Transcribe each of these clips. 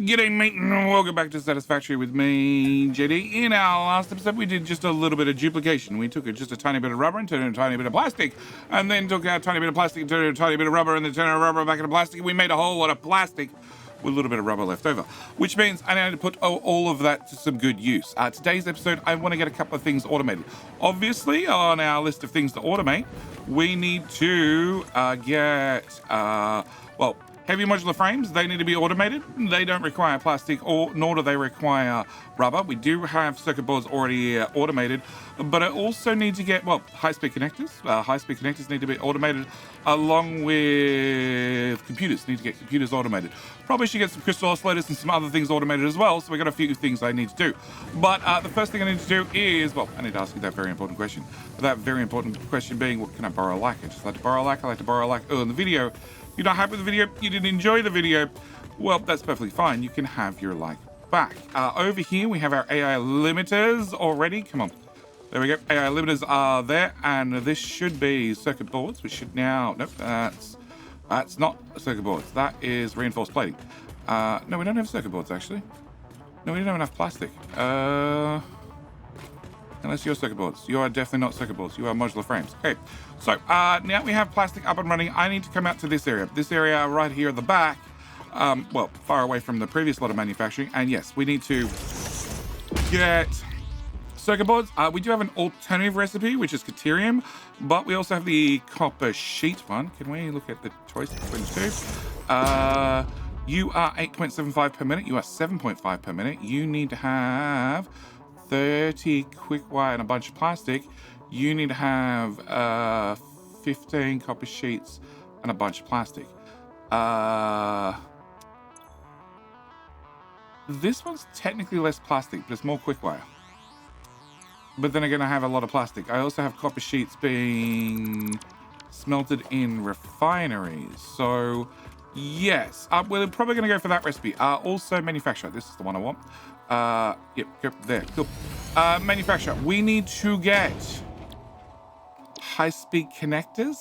G'day mate, and welcome back to Satisfactory with me, JD. In our last episode, we did just a little bit of duplication. We took just a tiny bit of rubber and turned it into a tiny bit of plastic, and then took a tiny bit of plastic and turned it into a tiny bit of rubber, and then turned the rubber back into plastic. We made a whole lot of plastic with a little bit of rubber left over, which means I need to put all of that to some good use. Today's episode, I want to get a couple of things automated. Obviously, on our list of things to automate, we need to heavy modular frames, they need to be automated. They don't require plastic, nor do they require rubber. We do have circuit boards already automated, but I also need to get, high-speed connectors. High-speed connectors need to be automated, along with computers. Need to get computers automated. Probably should get some crystal oscillators and some other things automated as well, so we got a few things I need to do. But the first thing I need to do is, I need to ask you that very important question. That very important question being, what can I borrow a like? I just like to borrow a like. I like to borrow a like in the video. You're not happy with the video, you didn't enjoy the video, well, that's perfectly fine. You can have your like back. Over here, we have our AI limiters already. Come on. There we go. AI limiters are there, and this should be circuit boards, which should now... Nope, that's not circuit boards. That is reinforced plating. No, we don't have circuit boards, actually. No, we don't have enough plastic. Unless you're circuit boards. You are definitely not circuit boards. You are modular frames. Okay, so now we have plastic up and running. I need to come out to this area. This area right here at the back, far away from the previous lot of manufacturing. And yes, we need to get circuit boards. We do have an alternative recipe, which is Caterium, but we also have the copper sheet one. Can we look at the choice between the two? You are 8.75 per minute. You are 7.5 per minute. You need to have 30 quick wire and a bunch of plastic. You need to have 15 copper sheets and a bunch of plastic. This one's technically less plastic, but it's more quick wire. But then again, I have a lot of plastic. I also have copper sheets being smelted in refineries. So yes, we're probably going to go for that recipe. Also manufacturer. This is the one I want. Yep, go there. Cool. Manufacturer. We need to get high-speed connectors,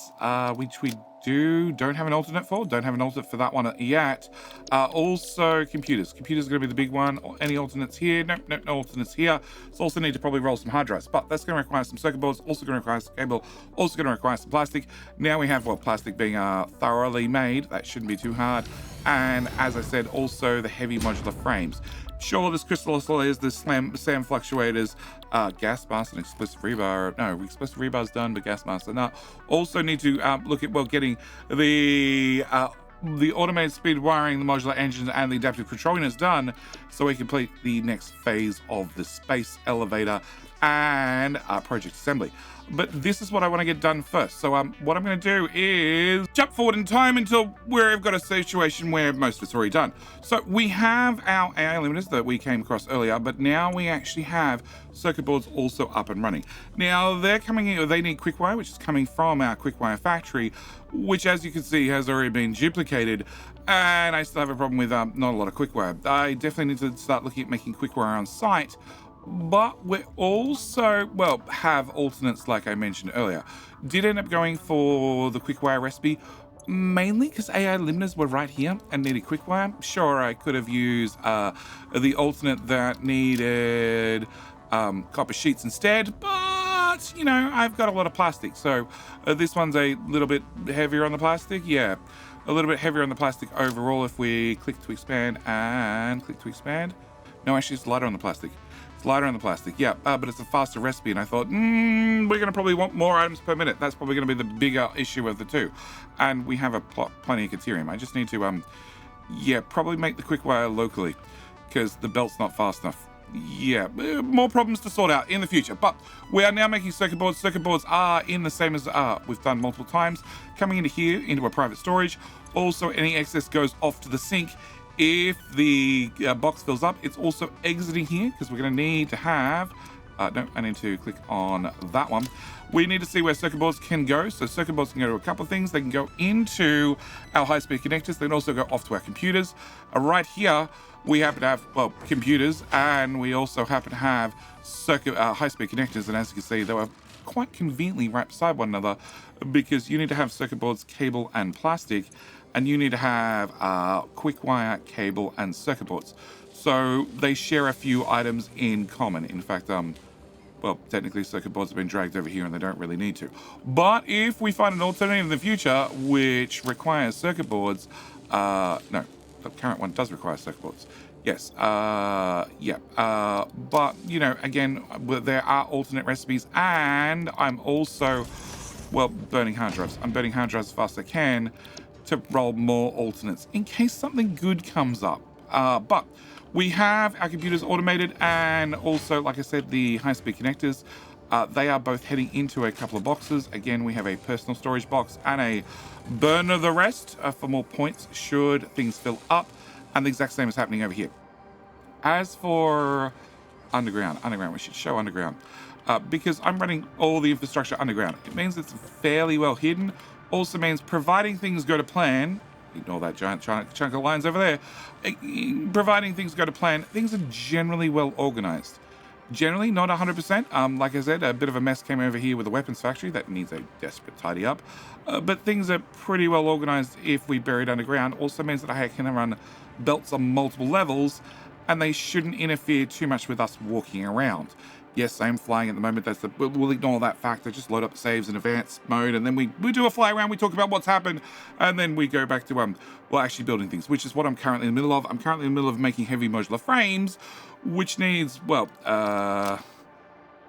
which we don't have an alternate for. Don't have an alternate for that one yet. Also computers. Computers are going to be the big one. Any alternates here? No alternates here. So also need to probably roll some hard drives, but that's going to require some circuit boards. Also going to require some cable. Also going to require some plastic. Now we have plastic being thoroughly made. That shouldn't be too hard. And as I said, also the heavy modular frames. Sure, there's crystal oscillators, there's SAM fluctuators, gas master and explosive rebar. No, explosive rebar's done, but gas master not. Also need to look at getting the automated speed wiring, the modular engines, and the adaptive control units done, so we complete the next phase of the space elevator and project assembly. But this is what I want to get done first. So what I'm going to do is jump forward in time until we've got a situation where most of it's already done. So we have our AI limiters that we came across earlier, but now we actually have circuit boards also up and running. Now they're coming in, they need quick wire, which is coming from our quick wire factory, which as you can see has already been duplicated. And I still have a problem with not a lot of quick wire. I definitely need to start looking at making quick wire on site. But we also, have alternates like I mentioned earlier. Did end up going for the quick wire recipe, mainly because AI limiters were right here and needed quick wire. Sure, I could have used the alternate that needed copper sheets instead, but, I've got a lot of plastic. So this one's a little bit heavier on the plastic. Yeah, a little bit heavier on the plastic overall if we click to expand and click to expand. No, actually, it's lighter on the plastic. It's lighter on the plastic, yeah, but it's a faster recipe, and I thought, we're going to probably want more items per minute. That's probably going to be the bigger issue of the two. And we have plenty of Caterium. I just need to, probably make the quick wire locally, because the belt's not fast enough. Yeah, more problems to sort out in the future. But we are now making circuit boards. Circuit boards are in the same as we've done multiple times. Coming into here, into a private storage. Also, any excess goes off to the sink. If the box fills up, it's also exiting here because we're going to need to have... no, I need to click on that one. We need to see where circuit boards can go. So circuit boards can go to a couple of things. They can go into our high-speed connectors. They can also go off to our computers. Right here, we happen to have, computers, and we also happen to have high-speed connectors. And as you can see, they were quite conveniently right beside one another because you need to have circuit boards, cable, and plastic. and you need to have quick wire, cable, and circuit boards. So they share a few items in common. In fact, well, technically circuit boards have been dragged over here and they don't really need to. But if we find an alternative in the future which requires circuit boards, no, the current one does require circuit boards. Yes, yeah. But, you know, again, there are alternate recipes, and I'm also, well, burning hard drives. I'm burning hard drives as fast as I can to roll more alternates in case something good comes up. But we have our computers automated, and also, like I said, the high-speed connectors. They are both heading into a couple of boxes. Again, we have a personal storage box and a burn of the rest for more points should things fill up. And the exact same is happening over here. As for underground, we should show underground. Because I'm running all the infrastructure underground. It means it's fairly well hidden. Also means providing things go to plan, ignore that giant chunk of lines over there, providing things go to plan, things are generally well organized. Generally, not 100%. Like I said, a bit of a mess came over here with the weapons factory that needs a desperate tidy up. But things are pretty well organized if we bury it underground. Also means that I can run belts on multiple levels, and they shouldn't interfere too much with us walking around. Yes, I'm flying at the moment. We'll ignore that factor. Just load up the saves in advanced mode, and then we do a fly around. We talk about what's happened, and then we go back to well, actually building things, which is what I'm currently in the middle of. I'm currently in the middle of making heavy modular frames, which needs, well, I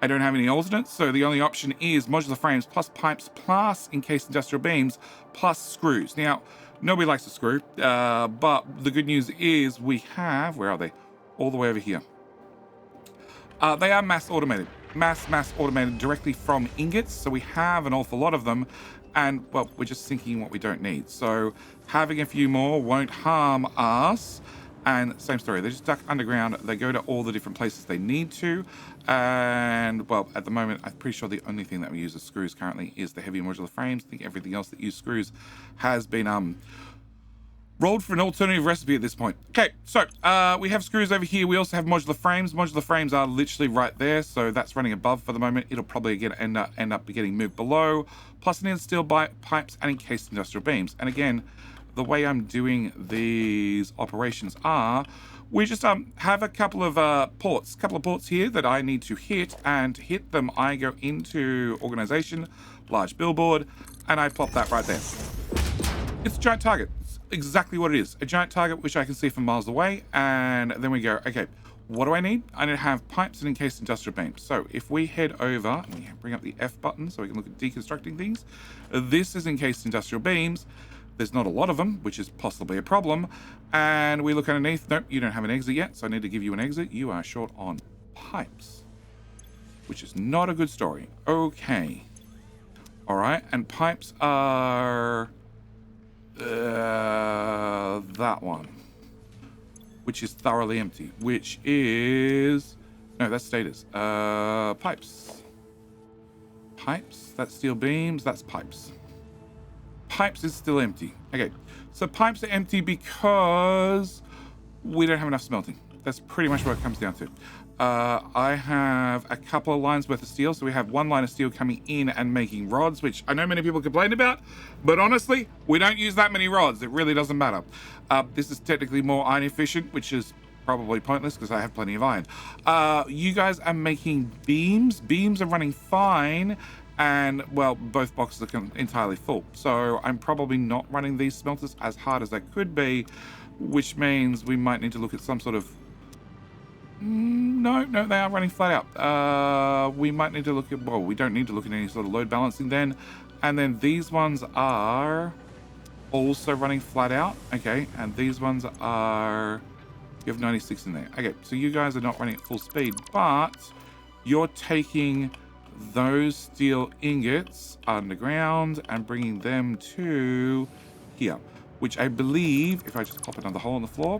don't have any alternates, so the only option is modular frames plus pipes plus encased industrial beams plus screws. Now, nobody likes a screw, but the good news is we have, where are they? All the way over here. They are mass automated directly from ingots, so we have an awful lot of them, and, well, we're just sinking what we don't need. So having a few more won't harm us. And same story, they're just stuck underground. They go to all the different places they need to. And, well, at the moment, I'm pretty sure the only thing that we use as screws currently is the heavy modular frames. I think everything else that use screws has been rolled for an alternative recipe at this point. Okay, so we have screws over here. We also have modular frames. Modular frames are literally right there, so that's running above for the moment. It'll probably again end up getting moved below. Plus, it needs steel pipes and encased industrial beams. And again, the way I'm doing these operations are, we just have a couple of ports here that I need to hit, and to hit them I go into organization, large billboard, and I plop that right there. It's a giant target. It's exactly what it is. A giant target which I can see from miles away, and then we go, okay, what do I need? I need to have pipes and encased industrial beams. So if we head over and we bring up the F button so we can look at deconstructing things, this is encased industrial beams. There's not a lot of them, which is possibly a problem. And we look underneath. Nope, you don't have an exit yet, so I need to give you an exit. You are short on pipes, which is not a good story. Okay. All right, and pipes are that one, which is thoroughly empty, which is, no, that's status. Pipes. Pipes, that's steel beams, that's pipes. Pipes is still empty. Okay, so pipes are empty because we don't have enough smelting. That's pretty much what it comes down to. I have a couple of lines worth of steel. So we have one line of steel coming in and making rods, which I know many people complain about, but honestly, we don't use that many rods. It really doesn't matter. This is technically more iron efficient, which is probably pointless because I have plenty of iron. You guys are making beams. Beams are running fine. And, well, both boxes are entirely full. So I'm probably not running these smelters as hard as I could be, which means we might need to look at some sort of... No, they are running flat out. We might need to look at... Well, we don't need to look at any sort of load balancing then. And then these ones are also running flat out. Okay, and these ones are... You have 96 in there. Okay, so you guys are not running at full speed, but you're taking those steel ingots underground and bringing them to here, which I believe, if I just pop another hole in the floor,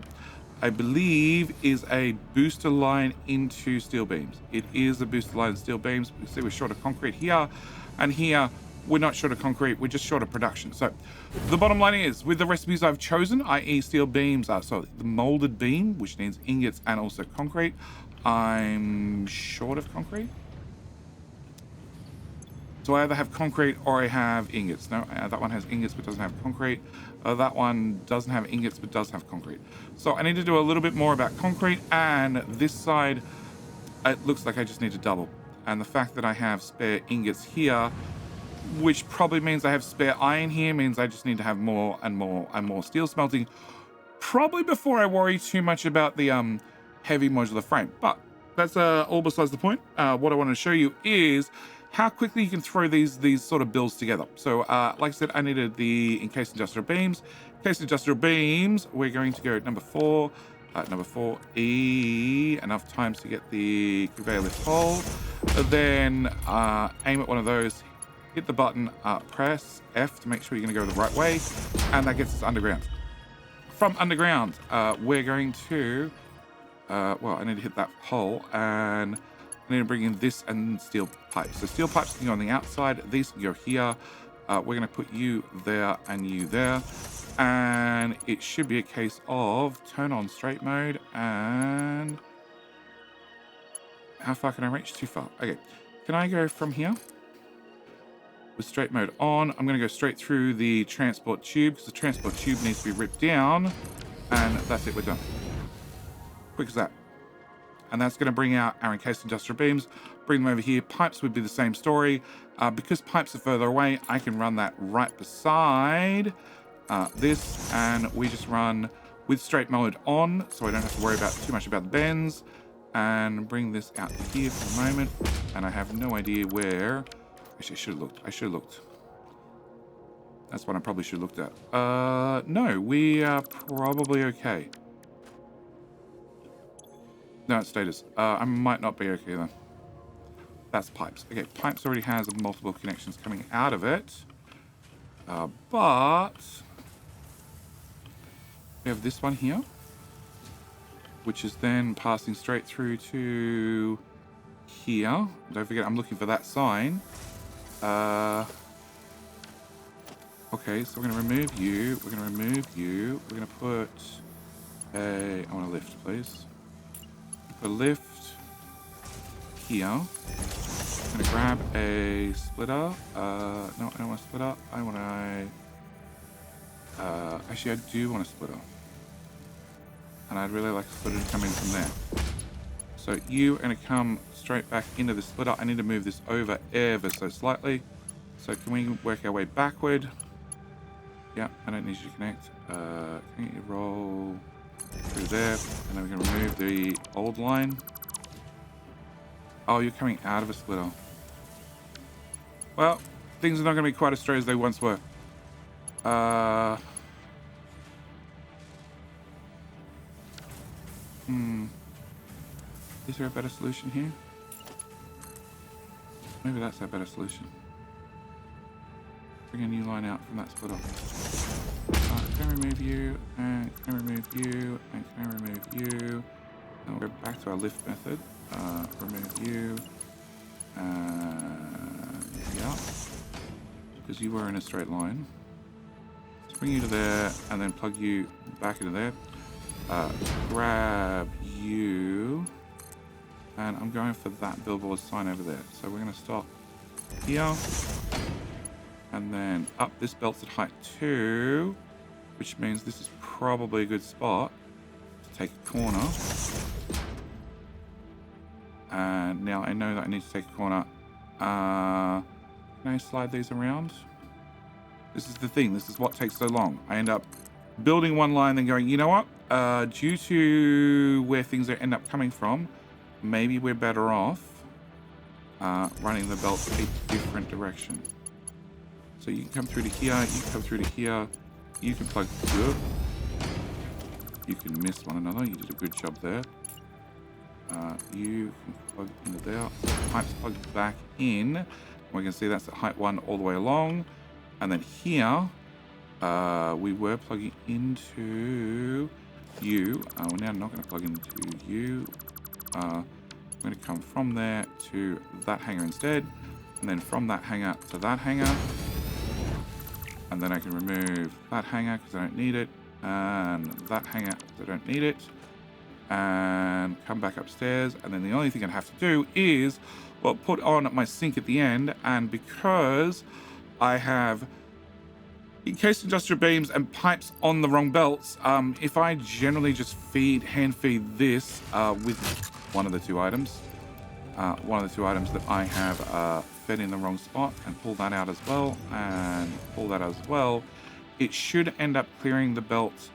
I believe is a booster line into steel beams. It is a booster line in steel beams. You see we're short of concrete here, and here we're not short of concrete, we're just short of production. So the bottom line is, with the recipes I've chosen, i.e. steel beams, so the molded beam, which needs ingots and also concrete, I'm short of concrete. So I either have concrete or I have ingots. No, that one has ingots but doesn't have concrete. That one doesn't have ingots, but does have concrete. So I need to do a little bit more about concrete, and this side, it looks like I just need to double. And the fact that I have spare ingots here, which probably means I have spare iron here, means I just need to have more and more and more steel smelting, probably before I worry too much about the heavy modular frame. But that's all besides the point. What I want to show you is how quickly you can throw these sort of builds together. So like I said, I needed the encased industrial beams. Encased industrial beams, we're going to go number 4, number 4E, enough times to get the conveyor lift hole. Then aim at one of those, hit the button, press F to make sure you're going to go the right way, and that gets us underground. From underground, we're going to, well, I need to hit that hole, and I need to bring in this and steel pipes. So steel pipes can go on the outside, these can go here. We're going to put you there and you there, and it should be a case of turn on straight mode. And how far can I reach? Too far. Okay, can I go from here with straight mode on? I'm going to go straight through the transport tube, because the transport tube needs to be ripped down, and that's it, we're done. Quick as that. And that's going to bring out our encased industrial beams, bring them over here. Pipes would be the same story. Because pipes are further away, I can run that right beside this, and we just run with straight mode on, so I don't have to worry about too much about the bends, and bring this out to here for the moment. And I have no idea where. Actually, I should have looked. That's what I probably should have looked at. No, we are probably okay. No, it's status. I might not be okay then. That's pipes. Okay, pipes already has multiple connections coming out of it. But we have this one here, which is then passing straight through to here. Don't forget, I'm looking for that sign. Okay, so we're going to remove you. We're going to remove you. We're going to put a... I want a lift, please. Put a lift here. I'm going to grab a splitter. No, I don't want a splitter. I want a... actually, I do want a splitter. And I'd really like a splitter to come in from there. So you are going to come straight back into the splitter. I need to move this over ever so slightly. So can we work our way backward? Yeah, I don't need you to connect. Can you roll through there? And then we can remove the old line. Oh, you're coming out of a splitter. Well, things are not going to be quite as straight as they once were. Is there a better solution here? Maybe that's a better solution. Bring a new line out from that splitter. Can I remove you? And can I remove you? And can I remove you? And we'll go back to our lift method. Remove you. Yeah. Because you were in a straight line. Let's bring you to there and then plug you back into there. Grab you. And I'm going for that billboard sign over there. So we're going to stop here. And then up this belt's at height 2, which means this is probably a good spot to take a corner. And now I know that I need to take a corner. Can I slide these around? This is the thing. This is what takes so long. I end up building one line, then going, you know what? Due to where things end up coming from, maybe we're better off running the belt a different direction. So you can come through to here, you can come through to here, you can plug good. You can miss one another, you did a good job there. You can plug into there. So the pipe's plugged back in. We can see that's at height 1 all the way along. And then here, we were plugging into you. We're now not going to plug into you. I'm going to come from there to that hanger instead. And then from that hanger to that hanger. And then I can remove that hanger because I don't need it. And that hanger because I don't need it. And come back upstairs. And then the only thing I'd have to do is, well, put on my sink at the end. And because I have In case industrial beams and pipes on the wrong belts, if I generally just hand feed this with one of the two items that I have fed in the wrong spot, and pull that out as well, and pull that as well, it should end up clearing the belt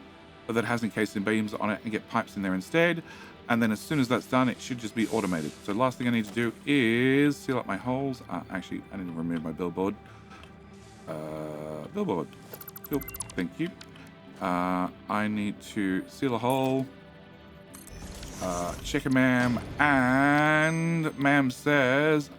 that has encased in beams on it and get pipes in there instead. And then as soon as that's done, it should just be automated. So last thing I need to do is seal up my holes. Actually, I need to remove my billboard. Billboard. Cool. Thank you. I need to seal a hole. Check a ma'am. And ma'am says,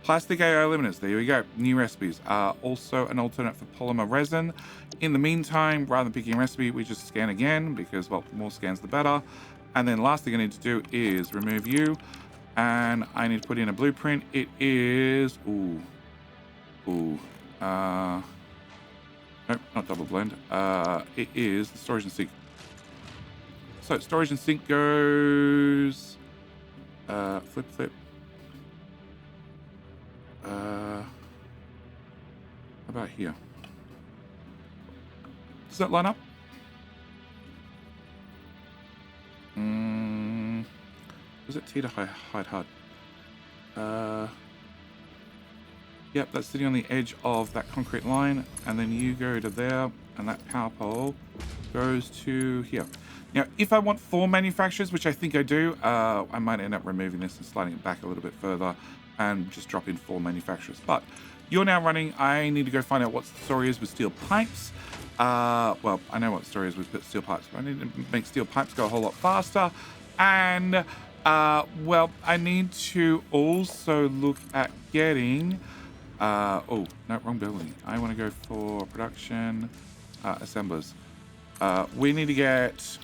plastic AI limiters. There we go. New recipes. Also an alternate for polymer resin. In the meantime, rather than picking a recipe, we just scan again because, well, the more scans, the better. And then last thing I need to do is remove you. And I need to put in a blueprint. It is... Nope, not double blend. It is the storage and sink. So storage and sink goes... flip. How about here? Does that line up? Was it T to hide HUD? Yep, that's sitting on the edge of that concrete line, and then you go to there, and that power pole goes to here. Now, if I want 4 manufacturers, which I think I do, I might end up removing this and sliding it back a little bit further and just drop in 4 manufacturers. But you're now running. I need to go find out what the story is with steel pipes. Well, I know what the story is with steel pipes, but I need to make steel pipes go a whole lot faster. And, well, I need to also look at getting... oh, no, wrong building. I want to go for production assemblers. We need to get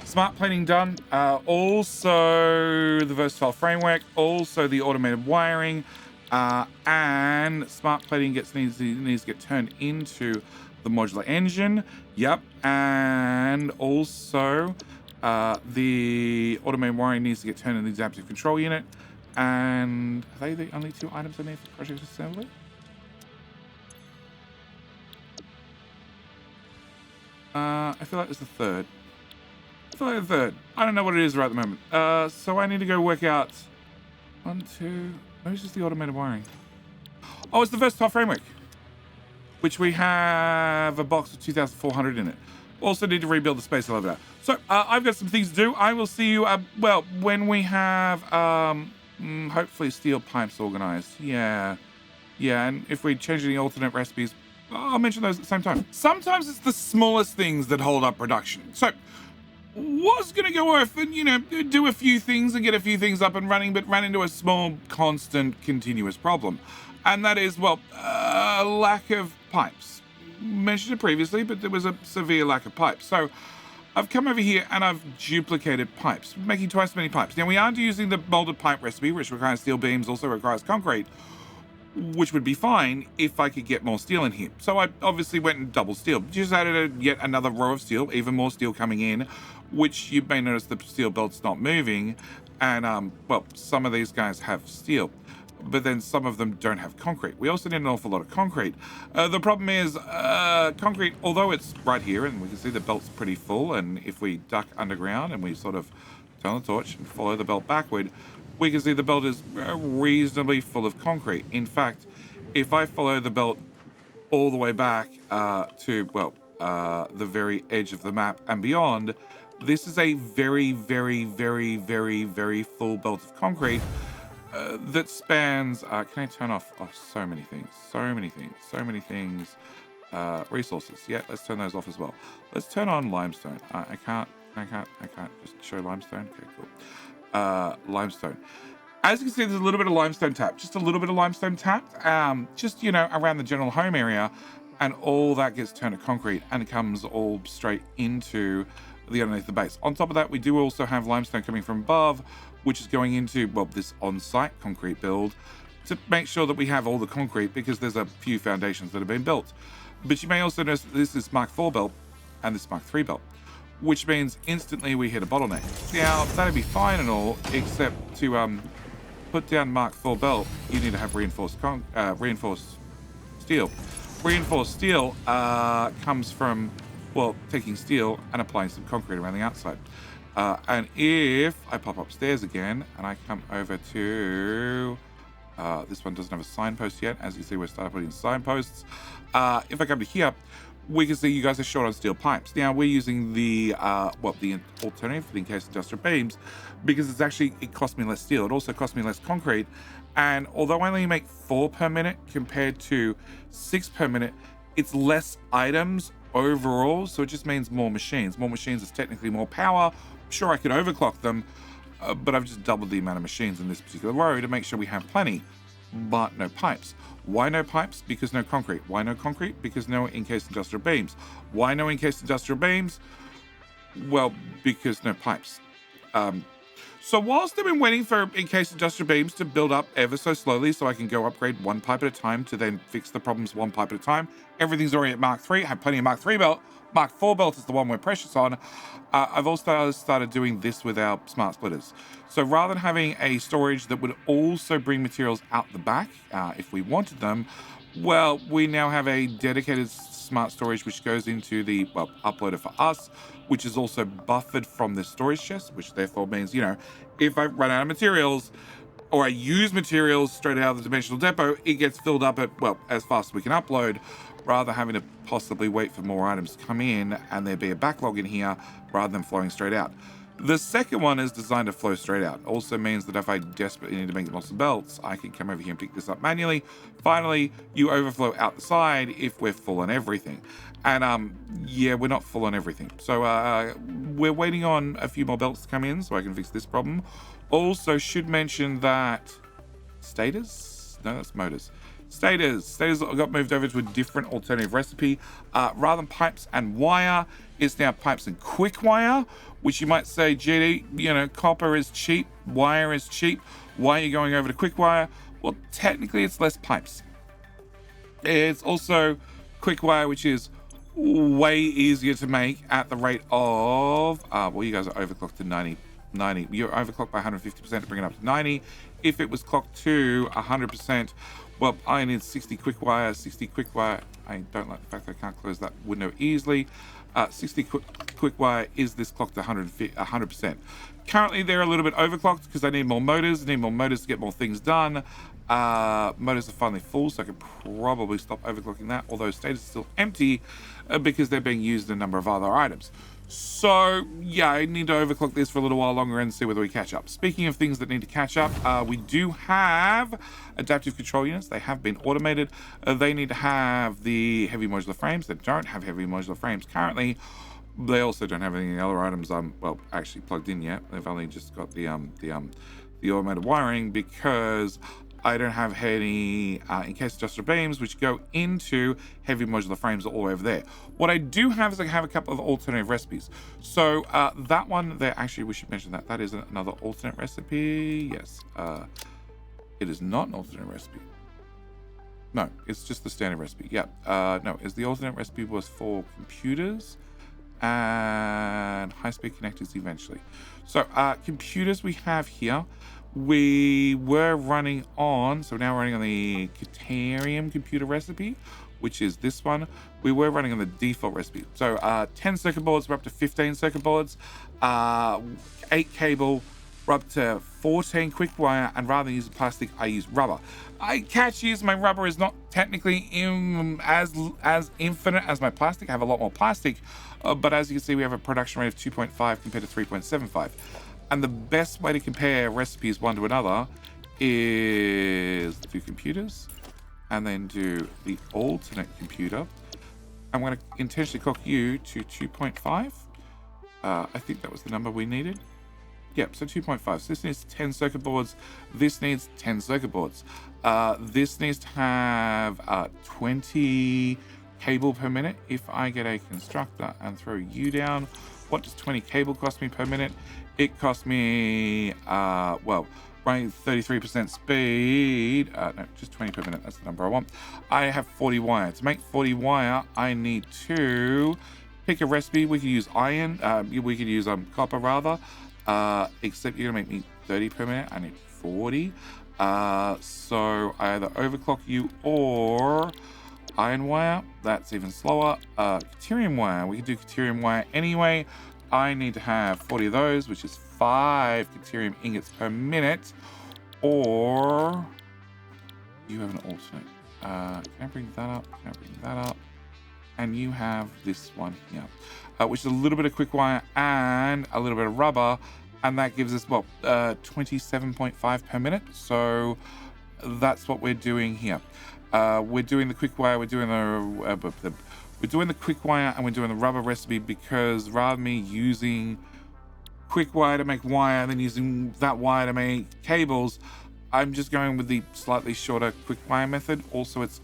smart plating done. Also the versatile framework. Also the automated wiring. And smart plating needs to get turned into the modular engine. Yep. And also the automated wiring needs to get turned into the adaptive control unit. And are they the only 2 items I need for project assembly? I feel like it's the third. I don't know what it is right at the moment. So I need to go work out 1, 2. Where's just the automated wiring? Oh, it's the versatile framework, which we have a box of 2,400 in it. Also need to rebuild the space elevator. So I've got some things to do. I will see you, well, when we have, hopefully steel pipes organized. Yeah, and if we change any alternate recipes, I'll mention those at the same time. Sometimes it's the smallest things that hold up production. So, was going to go off and, you know, do a few things and get a few things up and running, but ran into a small, constant, continuous problem. And that is, well, lack of pipes. Mentioned it previously, but there was a severe lack of pipes. So, I've come over here and I've duplicated pipes, making twice as many pipes. Now, we aren't using the molded pipe recipe, which requires steel beams, also requires concrete, which would be fine if I could get more steel in here. So I obviously went and double steel. Just added yet another row of steel, even more steel coming in, which you may notice the steel belt's not moving. And, well, some of these guys have steel, but then some of them don't have concrete. We also need an awful lot of concrete. The problem is concrete, although it's right here and we can see the belt's pretty full, and if we duck underground and we sort of turn the torch and follow the belt backward, we can see the belt is reasonably full of concrete. In fact, if I follow the belt all the way back to, well, the very edge of the map and beyond, this is a very, very, very, very, very full belt of concrete that spans, can I turn off? Oh, so many things. Resources. Yeah, let's turn those off as well. Let's turn on limestone. I can't just show limestone. Okay, cool. Limestone. As you can see, there's a little bit of limestone tapped. Just a little bit of limestone tapped. Just, you know, around the general home area, and all that gets turned to concrete and it comes all straight into the underneath the base. On top of that, we do also have limestone coming from above, which is going into, well, this on-site concrete build to make sure that we have all the concrete, because there's a few foundations that have been built. But you may also notice that this is Mark IV belt and this Mark III belt, which means instantly we hit a bottleneck. Now, that'd be fine and all, except to put down Mark IV belt, you need to have reinforced steel. Reinforced steel comes from, well, taking steel and applying some concrete around the outside. And if I pop upstairs again and I come over to this one doesn't have a signpost yet. As you see, we're starting putting signposts. If I come to here, we can see you guys are short on steel pipes. Now we're using the the alternative for the encased industrial beams because it cost me less steel. It also cost me less concrete. And although I only make 4 per minute compared to 6 per minute, it's less items overall. So it just means more machines. More machines is technically more power. Sure, I could overclock them, but I've just doubled the amount of machines in this particular row to make sure we have plenty, but no pipes. Why no pipes? Because no concrete. Why no concrete? Because no encased industrial beams. Why no encased industrial beams? Well, because no pipes. So whilst I've been waiting for encased industrial beams to build up ever so slowly so I can go upgrade one pipe at a time to then fix the problems one pipe at a time, everything's already at Mark 3. I have plenty of Mark 3 belt. Mark 4 belt is the one we're precious on. I've also started doing this with our smart splitters. So rather than having a storage that would also bring materials out the back, if we wanted them, well, we now have a dedicated smart storage which goes into the uploader for us, which is also buffered from the storage chest, which therefore means, if I run out of materials or I use materials straight out of the dimensional depot, it gets filled up at, as fast as we can upload, rather than having to possibly wait for more items to come in and there be a backlog in here rather than flowing straight out. The second one is designed to flow straight out. Also means that if I desperately need to make lots of belts, I can come over here and pick this up manually. Finally, you overflow out the side if we're full on everything. And yeah, we're not full on everything. So we're waiting on a few more belts to come in so I can fix this problem. Also should mention that stators? No, that's motors. Stators got moved over to a different alternative recipe. Rather than pipes and wire, it's now pipes and quick wire, which you might say, GD, copper is cheap, wire is cheap. Why are you going over to quick wire? Well, technically it's less pipes. It's also quick wire, which is way easier to make at the rate of, well, you guys are overclocked to 90. You're overclocked by 150% to bring it up to 90. If it was clocked to 100%, well, I need 60 quick wire. I don't like the fact that I can't close that window easily. 60 quick wire is this clocked to 100%. Currently, they're a little bit overclocked because I need more motors. I need more motors to get more things done. Motors are finally full, so I could probably stop overclocking that, although state is still empty because they're being used in a number of other items. So yeah, I need to overclock this for a little while longer and see whether we catch up. Speaking of things that need to catch up, we do have adaptive control units. They have been automated. They need to have the heavy modular frames. They don't have heavy modular frames currently. They also don't have any of the other items actually plugged in yet. They've only just got the automated wiring because I don't have any encased industrial beams which go into heavy modular frames all over there. What I do have is I have a couple of alternative recipes. So that one there, actually we should mention that is another alternate recipe. Yes, it is not an alternate recipe. No, it's just the standard recipe. Yeah, no, the alternate recipe was for computers and high-speed connectors eventually. So computers we have here. We were running on, so now we're running on the Caterium computer recipe, which is this one. We were running on the default recipe. So 10 circuit boards, we're up to 15 circuit boards, 8 cable, we're up to 14 quick wire, and rather than use plastic, I use rubber. I catch use my rubber is not technically as infinite as my plastic. I have a lot more plastic, but as you can see, we have a production rate of 2.5 compared to 3.75. And the best way to compare recipes one to another is do computers and then do the alternate computer. I'm going to intentionally clock you to 2.5. I think that was the number we needed. Yep, so 2.5. So this needs 10 circuit boards. This needs 10 circuit boards. This needs to have 20 cable per minute. If I get a constructor and throw you down, what does 20 cable cost me per minute? It cost me, running 33% speed. No, just 20 per minute. That's the number I want. I have 40 wire. To make 40 wire, I need to pick a recipe. We could use iron. We could use copper rather. Except you're gonna make me 30 per minute. I need 40. So I either overclock you or iron wire, that's even slower. Caterium wire, we can do caterium wire anyway. I need to have 40 of those, which is 5 caterium ingots per minute. Or you have an alternate. Can I bring that up? Can I bring that up? And you have this one here, which is a little bit of quick wire and a little bit of rubber, and that gives us, well, 27.5 per minute. So that's what we're doing here. We're doing the quick wire, we're doing the quick wire, and we're doing the rubber recipe because rather than me using quick wire to make wire and then using that wire to make cables, I'm just going with the slightly shorter quick wire method. Also, it's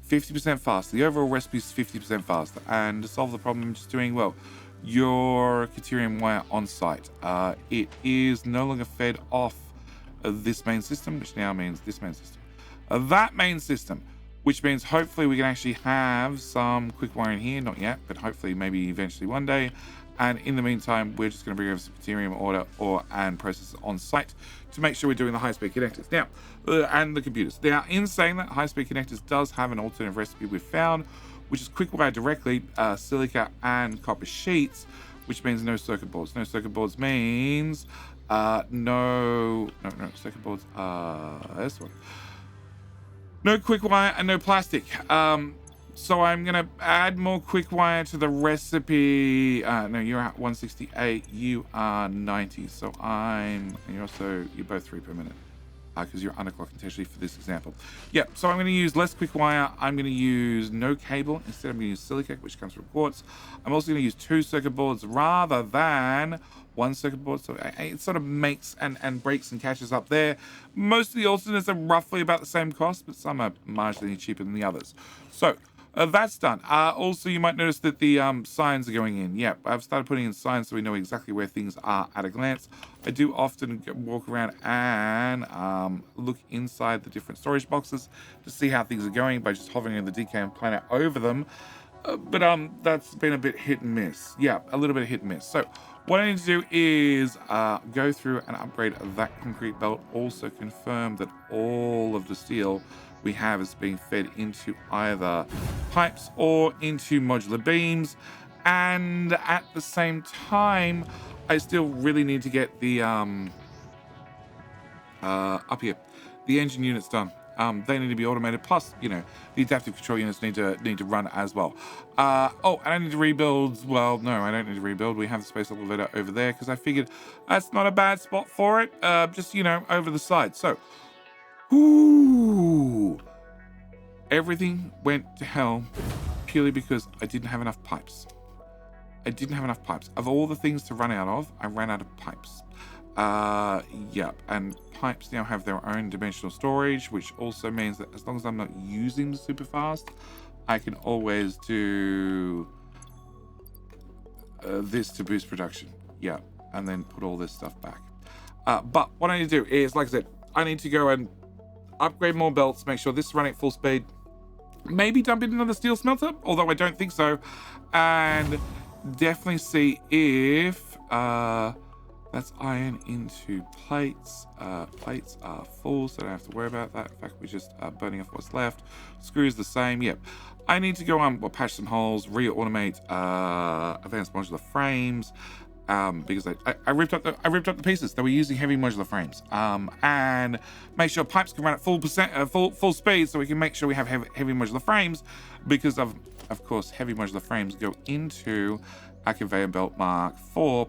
50% faster. The overall recipe is 50% faster. And to solve the problem, I'm just doing, well, your caterium wire on site. It is no longer fed off this main system, which now means this main system. That main system, which means hopefully we can actually have some quick wire in here. Not yet, but hopefully maybe eventually one day. And in the meantime, we're just going to bring over some caterium order and process it on site to make sure we're doing the high-speed connectors. Now, and the computers. Now, in saying that, high-speed connectors does have an alternative recipe we've found, which is quick wire directly, silica and copper sheets, which means no circuit boards. No circuit boards means no circuit boards. This one. No quick wire and no plastic. So I'm going to add more quick wire to the recipe. No, you're at 168. You are 90. So you're both 3 per minute. Because you're underclocked intentionally for this example. Yep, so I'm going to use less quick wire. I'm going to use no cable. Instead, I'm going to use silica, which comes from quartz. I'm also going to use 2 circuit boards rather than 1 circuit board. So it sort of makes and breaks and catches up there. Most of the alternates are roughly about the same cost, but some are marginally cheaper than the others. So that's done. Also, you might notice that the signs are going in. Yep, I've started putting in signs so we know exactly where things are at a glance. I do often walk around and look inside the different storage boxes to see how things are going by just hovering in the DKM planet over them. But that's been a bit hit and miss. Yeah, a little bit of hit and miss. So what I need to do is go through and upgrade that concrete belt. Also confirm that all of the steel we have is being fed into either pipes or into modular beams. And at the same time, I still really need to get the up here, the engine units done. They need to be automated. Plus, you know, the adaptive control units need to run as well. Oh, and I need to rebuild. Well, no, I don't need to rebuild. We have the space elevator over there because I figured that's not a bad spot for it. Just, you know, over the side. So, ooh, everything went to hell purely because I didn't have enough pipes. Of all the things to run out of, I ran out of pipes. Yep, and pipes now have their own dimensional storage, which also means that as long as I'm not using them super fast, I can always do this to boost production. Yeah, and then put all this stuff back. But what I need to do is, like I said, I need to go and upgrade more belts, make sure this is running at full speed, maybe dump in another steel smelter, although I don't think so, and definitely see if that's iron into plates. Plates are full, so I don't have to worry about that. In fact, we're just burning off what's left. Screws the same. Yep. I need to go on, patch some holes, re-automate advanced modular frames, because I ripped up the pieces. They were using heavy modular frames, and make sure pipes can run at full speed, so we can make sure we have heavy modular frames, because of course heavy modular frames go into a conveyor belt Mark IV.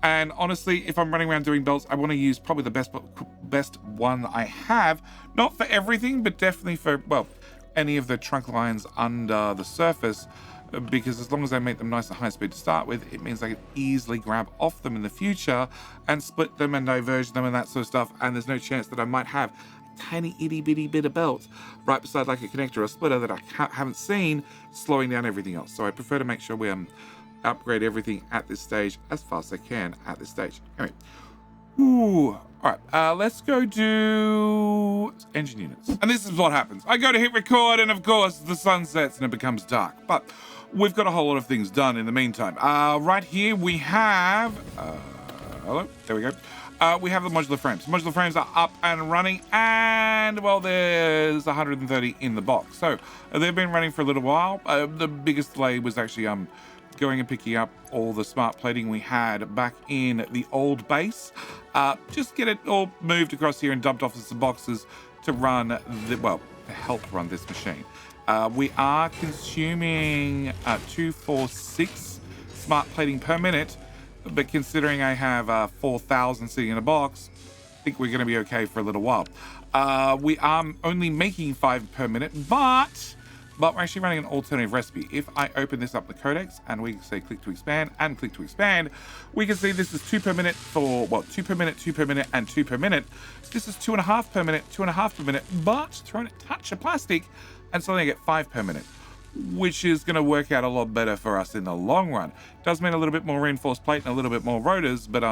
And honestly, if I'm running around doing belts, I want to use probably the best one I have. Not for everything, but definitely for, well, any of the trunk lines under the surface. Because as long as I make them nice and high speed to start with, it means I can easily grab off them in the future and split them and diverge them and that sort of stuff. And there's no chance that I might have a tiny itty bitty bit of belt right beside like a connector or a splitter that I haven't seen, slowing down everything else. So I prefer to make sure we upgrade everything at this stage as fast as I can at this stage. Anyway, all right, let's go do engine units. And this is what happens. I go to hit record, and of course the sun sets and it becomes dark. But we've got a whole lot of things done in the meantime. Right here we have, hello, there we go. We have the modular frames. Modular frames are up and running, and well, there's 130 in the box. So they've been running for a little while. The biggest delay was actually going and picking up all the smart plating we had back in the old base. Just get it all moved across here and dumped off as some boxes to run to help run this machine. We are consuming 246 smart plating per minute, but considering I have 4,000 sitting in a box, I think we're going to be okay for a little while. We are only making 5 per minute, but we're actually running an alternative recipe. If I open this up the codex and we say click to expand and click to expand, we can see this is 2 per minute for 2 per minute, 2 per minute, and 2 per minute. This is 2.5 per minute, 2.5 per minute, but throw in a touch of plastic and suddenly I get 5 per minute, which is going to work out a lot better for us in the long run. Does mean a little bit more reinforced plate and a little bit more rotors, but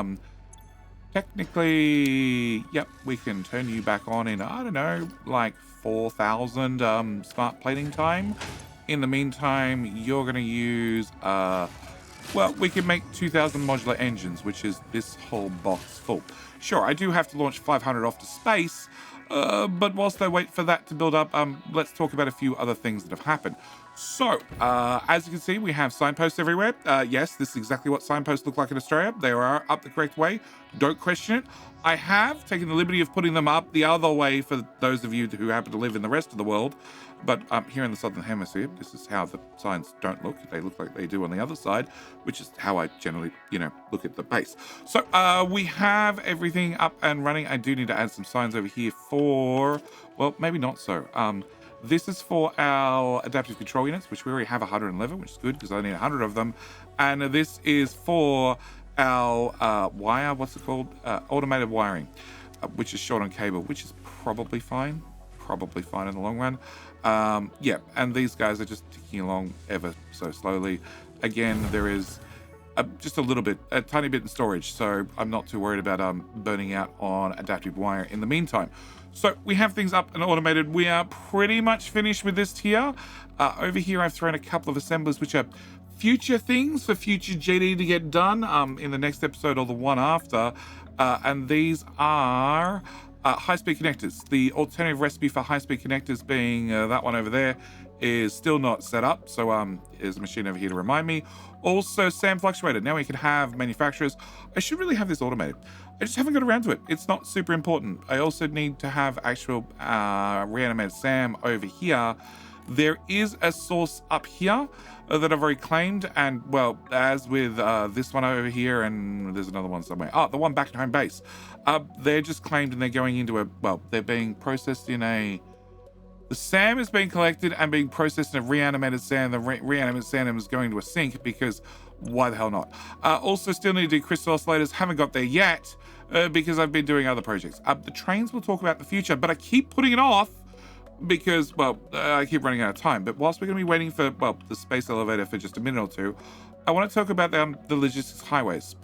technically, yep, we can turn you back on in, I don't know, like 4,000 smart plating time. In the meantime, you're going to use, we can make 2,000 modular engines, which is this whole box full. Sure, I do have to launch 500 off to space, but whilst I wait for that to build up, let's talk about a few other things that have happened. So, as you can see, we have signposts everywhere. Yes, this is exactly what signposts look like in Australia. They are up the correct way. Don't question it. I have taken the liberty of putting them up the other way for those of you who happen to live in the rest of the world. But here in the Southern Hemisphere, this is how the signs don't look. They look like they do on the other side, which is how I generally, look at the base. So we have everything up and running. I do need to add some signs over here for, well, maybe not so. This is for our adaptive control units, which we already have 111, which is good because I need 100 of them. And this is for our wire, what's it called? Automated wiring, which is short on cable, which is probably fine in the long run. Yeah, and these guys are just ticking along ever so slowly. Again, there is just a tiny bit in storage, so I'm not too worried about burning out on adaptive wire in the meantime. So we have things up and automated. We are pretty much finished with this tier. Over here, I've thrown a couple of assemblers, which are future things for future GD to get done in the next episode or the one after. And these are high-speed connectors. The alternative recipe for high-speed connectors being that one over there is still not set up. So there's a machine over here to remind me. Also, SAM fluctuator. Now we can have manufacturers. I should really have this automated. I just haven't got around to it. It's not super important. I also need to have actual reanimated SAM over here. There is a source up here that I've already claimed, and well, as with this one over here, and there's another one somewhere. Oh, the one back at home base. They're just claimed, and they're going into they're being processed in a. The SAM is being collected and being processed in a reanimated SAM. The reanimated SAM is going to a sink because why the hell not? Also, still need to do crystal oscillators. Haven't got there yet because I've been doing other projects. The trains we'll talk about in the future, but I keep putting it off because, I keep running out of time. But whilst we're going to be waiting for, the space elevator for just a minute or two, I want to talk about the logistics highways.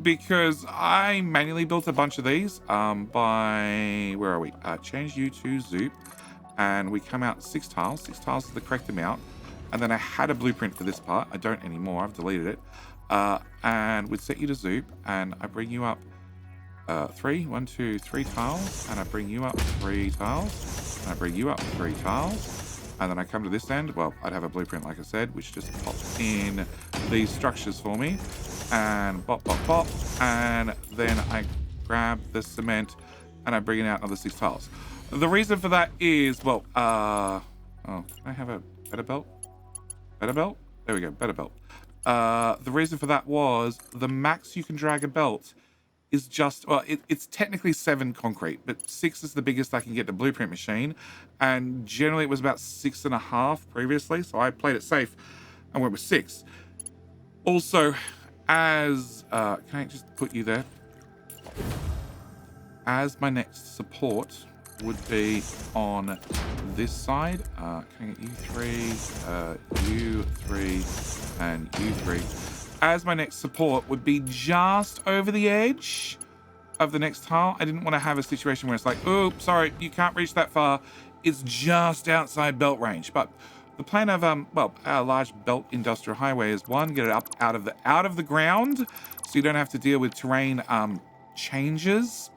Because I manually built a bunch of these by, where are we? Change U to Zoop. And we come out 6 tiles. 6 tiles is the correct amount. And then I had a blueprint for this part. I don't anymore. I've deleted it. And we'd set you to Zoop. And I bring you up 3 tiles. And I bring you up 3 tiles. And I bring you up 3 tiles. And then I come to this end. Well, I'd have a blueprint, like I said, which just pops in these structures for me. And bop, bop, bop. And then I grab the cement and I bring it out another 6 tiles. The reason for that is, can I have a better belt? Better belt? There we go, better belt. The reason for that was the max you can drag a belt is just, it's technically 7 concrete, but 6 is the biggest I can get the blueprint machine. And generally it was about 6.5 previously, so I played it safe and went with 6. Also, as, can I just put you there? As my next support would be on this side. Can I get you 3, you 3, and you 3. As my next support would be just over the edge of the next tile. I didn't want to have a situation where it's like, oh, sorry, you can't reach that far. It's just outside belt range. But the plan of our large belt industrial highway is 1, get it up out of the ground, so you don't have to deal with terrain changes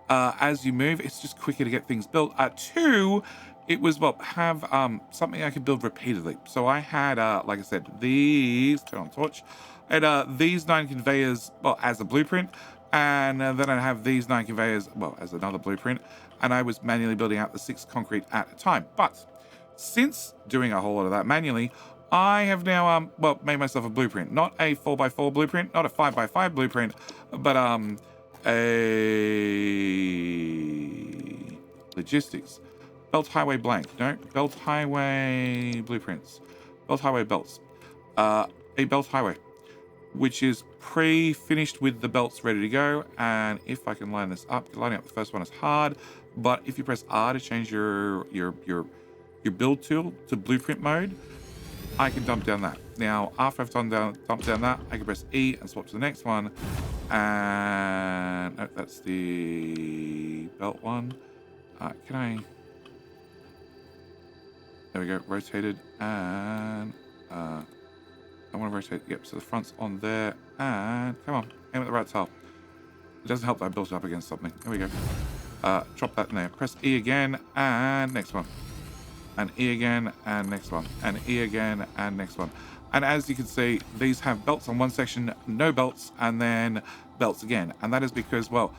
as you move. It's just quicker to get things built. Two, it was, well, have something I could build repeatedly. So I had, like I said, these, turn on torch, I had these 9 conveyors, well, as a blueprint, and then I have these 9 conveyors, well, as another blueprint, and I was manually building out the 6 concrete at a time. But since doing a whole lot of that manually, I have now, well, made myself a blueprint. Not a 4x4 blueprint, not a 5x5 blueprint, but a logistics. Belt highway blank. No, belt highway blueprints. Belt highway belts. A belt highway, which is pre-finished with the belts ready to go. And if I can line this up, lining up the first one is hard, but if you press R to change your build tool to blueprint mode, I can dump down that. Now, after I've dumped down that, I can press E and swap to the next one. And oh, that's the belt one. Can I? There we go, rotated, and I want to rotate. Yep, so the front's on there, and come on, aim at the right tile. It doesn't help that I built it up against something. There we go. Drop that in there. Press E again, and next one. And E again, and next one. And E again, and next one. And as you can see, these have belts on one section, no belts, and then belts again. And that is because, well,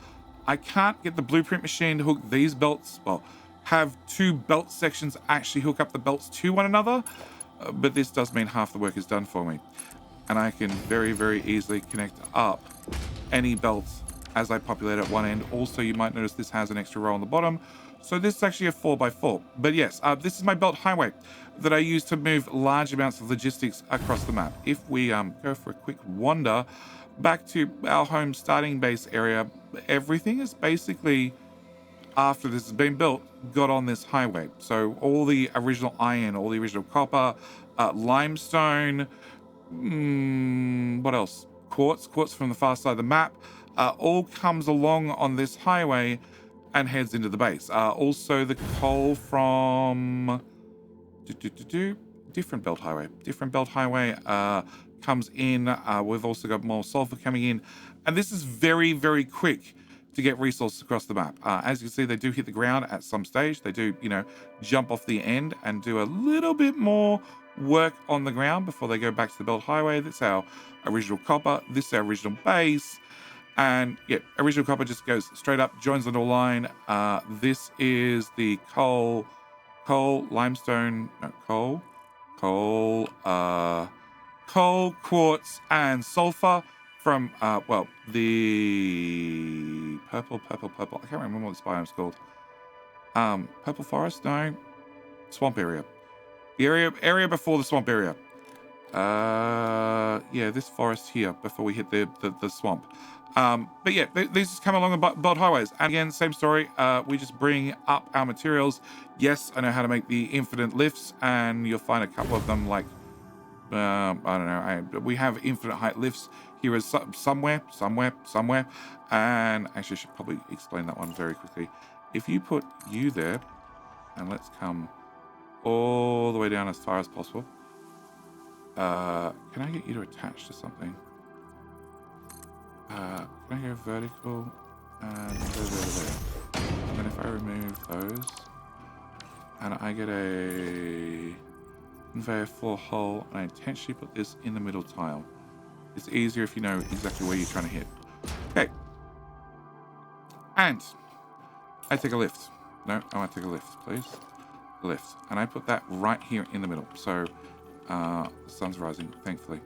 I can't get the blueprint machine to hook these belts, well, have 2 belt sections actually hook up the belts to one another. But this does mean half the work is done for me. And I can very, very easily connect up any belts as I populate at one end. Also, you might notice this has an extra row on the bottom. So this is actually a 4x4. But yes, this is my belt highway that I use to move large amounts of logistics across the map. If we go for a quick wander back to our home starting base area, everything is basically, after this has been built, got on this highway. So all the original iron, all the original copper, limestone, what else? Quartz from the far side of the map, all comes along on this highway and heads into the base. Also the coal from different belt highway comes in. We've also got more sulfur coming in, and this is very, very quick to get resources across the map. As you can see, they do hit the ground at some stage. They do, jump off the end and do a little bit more work on the ground before they go back to the belt highway. That's our original copper. This is our original base. And yeah, original copper just goes straight up, joins the door line. This is the coal, limestone, no, coal, quartz, and sulfur from, well, the purple. I can't remember what this biome's called. Purple forest, no, swamp area. The area before the swamp area. Yeah, this forest here before we hit the swamp. But yeah, these just come along the belt highways. And again, same story. We just bring up our materials. Yes, I know how to make the infinite lifts, and you'll find a couple of them like, I don't know. We have infinite height lifts here is somewhere. And actually, I should probably explain that one very quickly. If you put you there, and let's come all the way down as far as possible. Can I get you to attach to something? Can I go vertical and there. And then if I remove those and I get a conveyor floor hole and I intentionally put this in the middle tile. It's easier if you know exactly where you're trying to hit. Okay. And I take a lift. No, I want to take a lift, please. Lift. And I put that right here in the middle. So the sun's rising, thankfully.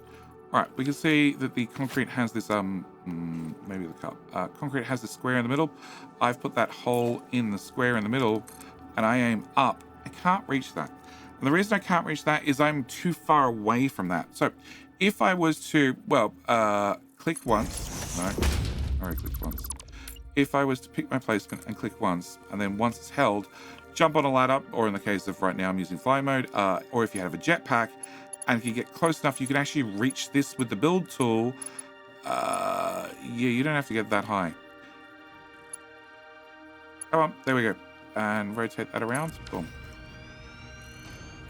All right, we can see that the concrete has this, maybe the cup. Concrete has the square in the middle. I've put that hole in the square in the middle, and I aim up. I can't reach that. And the reason I can't reach that is I'm too far away from that. So if I was to, well, click once, no, I already clicked once. If I was to pick my placement and click once, and then once it's held, jump on a ladder, or in the case of right now, I'm using fly mode, or if you have a jetpack, and if you get close enough, you can actually reach this with the build tool. Yeah, you don't have to get that high. Come on, there we go. And rotate that around. Boom.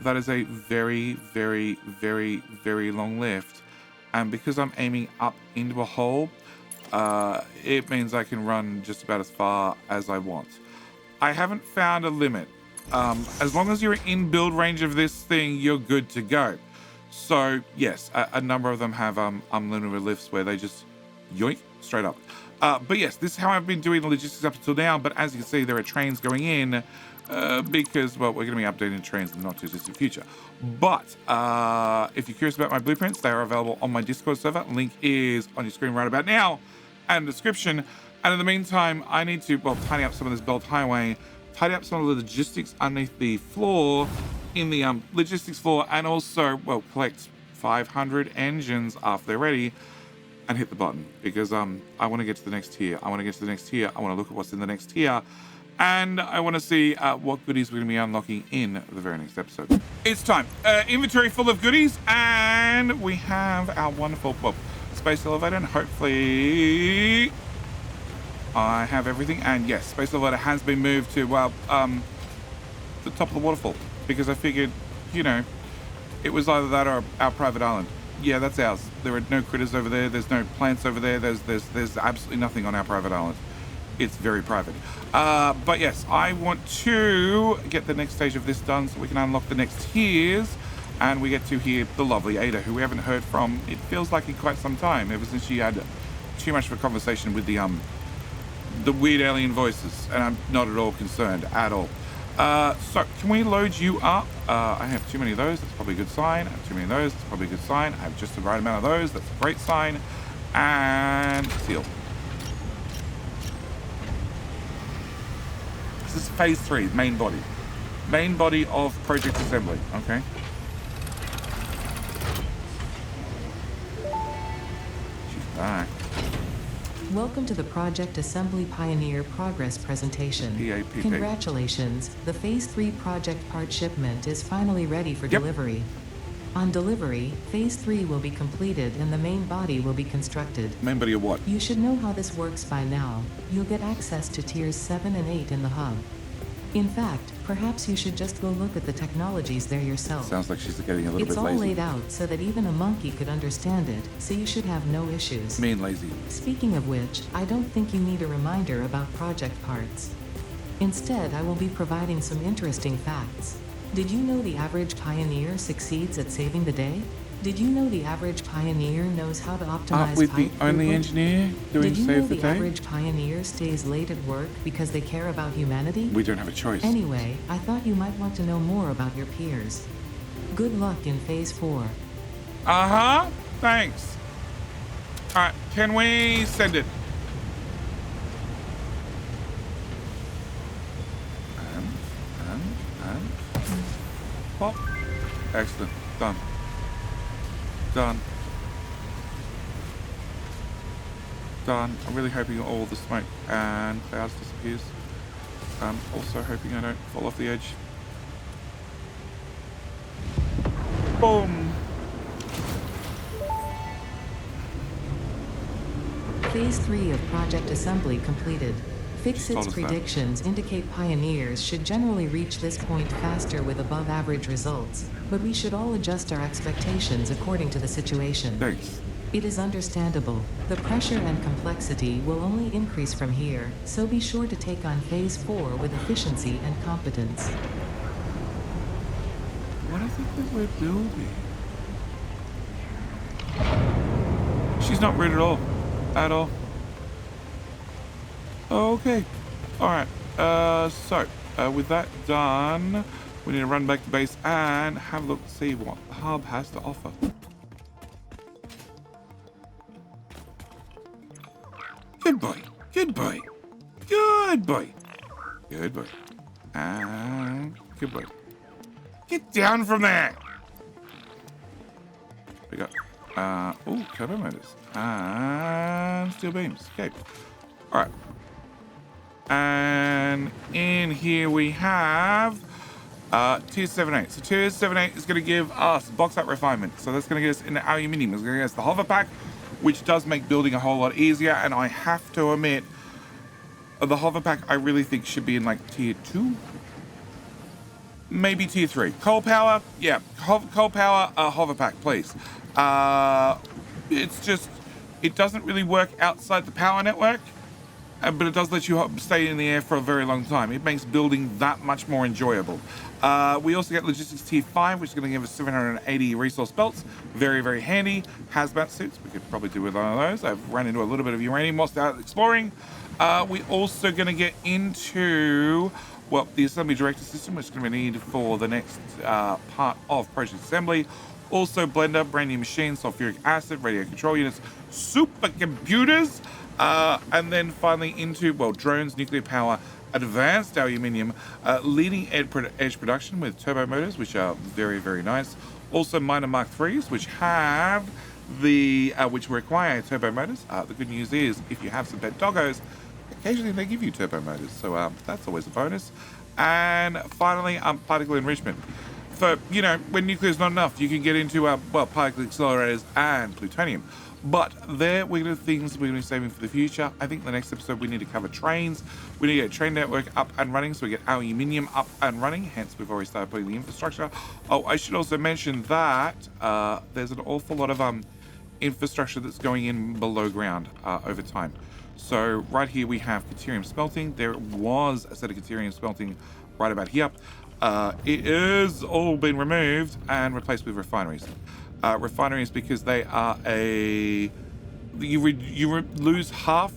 That is a very, very, very, very long lift. And because I'm aiming up into a hole, it means I can run just about as far as I want. I haven't found a limit. As long as you're in build range of this thing, you're good to go. So yes, a number of them have unlimited lifts where they just yoink straight up. But yes, this is how I've been doing the logistics up until now. But as you can see, there are trains going in because, well, we're going to be updating trains in the not too distant future. But if you're curious about my blueprints, they are available on my Discord server. Link is on your screen right about now and the description. And in the meantime, I need to, well, tidy up some of this belt highway, tidy up some of the logistics underneath the floor in the logistics floor, and also, well, collect 500 engines after they're ready and hit the button because I want to get to the next tier. I want to get to the next tier. I want to look at what's in the next tier, and I want to see what goodies we're going to be unlocking in the very next episode. It's time. Inventory full of goodies, and we have our wonderful, well, space elevator, and hopefully I have everything. And yes, space elevator has been moved to, well, the top of the waterfall because I figured, you know, it was either that or our private island. Yeah, that's ours. There are no critters over there. There's no plants over there. There's absolutely nothing on our private island. It's very private. But yes, I want to get the next stage of this done so we can unlock the next tiers, and we get to hear the lovely Ada, who we haven't heard from, it feels like, in quite some time, ever since she had too much of a conversation with the weird alien voices, and I'm not at all concerned at all. So can we load you up? I have too many of those. That's probably a good sign. I have too many of those. That's probably a good sign. I have just the right amount of those. That's a great sign. And seal. This is phase 3, main body. Main body of Project Assembly. Okay. She's back. Welcome to the Project Assembly Pioneer Progress presentation. PAPP. Congratulations, the Phase 3 project part shipment is finally ready for delivery. On delivery, Phase 3 will be completed and the main body will be constructed. Main body of what? You should know how this works by now. You'll get access to Tiers 7 and 8 in the hub. In fact, perhaps you should just go look at the technologies there yourself. Sounds like she's getting a little It's bit all lazy. laid out so that even a monkey could understand it, so you should have no issues. Mean lazy. Speaking of which, I don't think you need a reminder about project parts. Instead, I will be providing some interesting facts. Did you know the average pioneer succeeds at saving the day? Did you know the average pioneer knows how to optimize Aren't we the pipe only throughput? engineer doing Did you know save the the day? average pioneer stays late at work because they care about humanity? We don't have a choice. Anyway, I thought you might want to know more about your peers. Good luck in Phase 4. Uh-huh. Thanks. All right. Can we send it? And. Pop. Excellent. Done. Done. Done. I'm really hoping all the smoke and clouds disappears. Also hoping I don't fall off the edge. Boom. Phase 3 of Project Assembly completed. Told Fixit's us that. predictions indicate pioneers should generally reach this point faster with above-average results, but we should all adjust our expectations according to the situation. Thanks. It is understandable. The pressure and complexity will only increase from here, so be sure to take on Phase 4 with efficiency and competence. What is it that we're building? She's not rude at all. At all. Okay. Alright. So, with that done, we need to run back to base and have a look to see what the hub has to offer. Good boy. Good boy. Good boy. Good boy. And good boy. Get down from there. We got, oh, turbo motors. And steel beams. Okay. All right. And in here we have tier 7.8. So tier 7.8 is going to give us box art refinement. So that's going to get us into aluminium. It's going to get us the hover pack, which does make building a whole lot easier. And I have to admit, the hover pack I really think should be in like tier 2. Maybe tier 3. Coal power, yeah. Coal power, hover pack, please. It's just It doesn't really work outside the power network, but it does let you stay in the air for a very long time. It makes building that much more enjoyable. We also get logistics tier 5, which is going to give us 780 resource belts. Very, very handy. Hazmat suits, we could probably do with one of those. I've run into a little bit of uranium whilst out exploring. We also going to get into, well, the assembly director system, which is going to be needed for the next part of project assembly. Also blender, brand new machines, sulfuric acid, radio control units, supercomputers, and then finally into, well, drones, nuclear power, advanced aluminium, leading edge production with turbo motors, which are very, very nice. Also minor Mark IIIs, which have the, which require turbo motors. The good news is, if you have some pet doggos, occasionally they give you turbo motors, so that's always a bonus. And finally, particle enrichment. For, you know, when nuclear is not enough, you can get into, well, particle accelerators and plutonium. But there, we're going to do things we're going to be saving for the future. I think the next episode we need to cover trains. We need to get a train network up and running, so we get aluminium up and running. Hence, we've already started putting the infrastructure. Oh, I should also mention that there's an awful lot of infrastructure that's going in below ground over time. So right here we have Caterium smelting. There was a set of Caterium smelting right about here. It is all been removed and replaced with refineries. Refineries because they are you lose half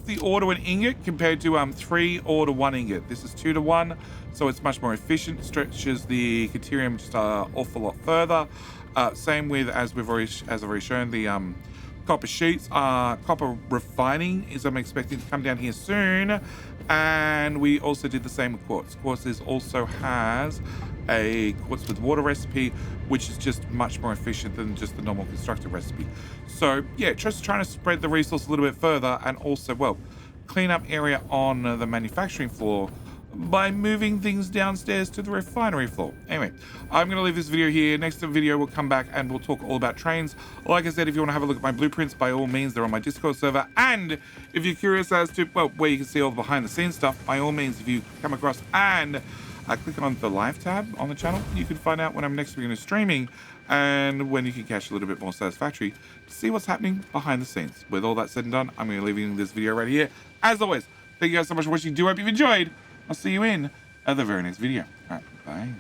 the ore to an ingot compared to 3 ore to 1 ingot. This is 2 to 1, so it's much more efficient. Stretches the Caterium just an awful lot further. Same with, as I've already shown, the copper sheets. Copper refining is, I'm expecting to come down here soon. And we also did the same with quartz. Quartz also has a quartz with water recipe, which is just much more efficient than just the normal constructor recipe. So yeah, just trying to spread the resource a little bit further, and also, well, clean up area on the manufacturing floor by moving things downstairs to the refinery floor. Anyway, I'm going to leave this video here. Next video, we'll come back and we'll talk all about trains. Like I said, if you want to have a look at my blueprints, by all means, they're on my Discord server. And if you're curious as to, well, where you can see all the behind the scenes stuff, by all means, if you come across and click on the live tab on the channel, you can find out when I'm next going to streaming and when you can catch a little bit more satisfactory to see what's happening behind the scenes. With all that said and done, I'm going to leave this video right here. As always, thank you guys so much for watching. I do hope you've enjoyed. I'll see you in the very next video. All right, bye.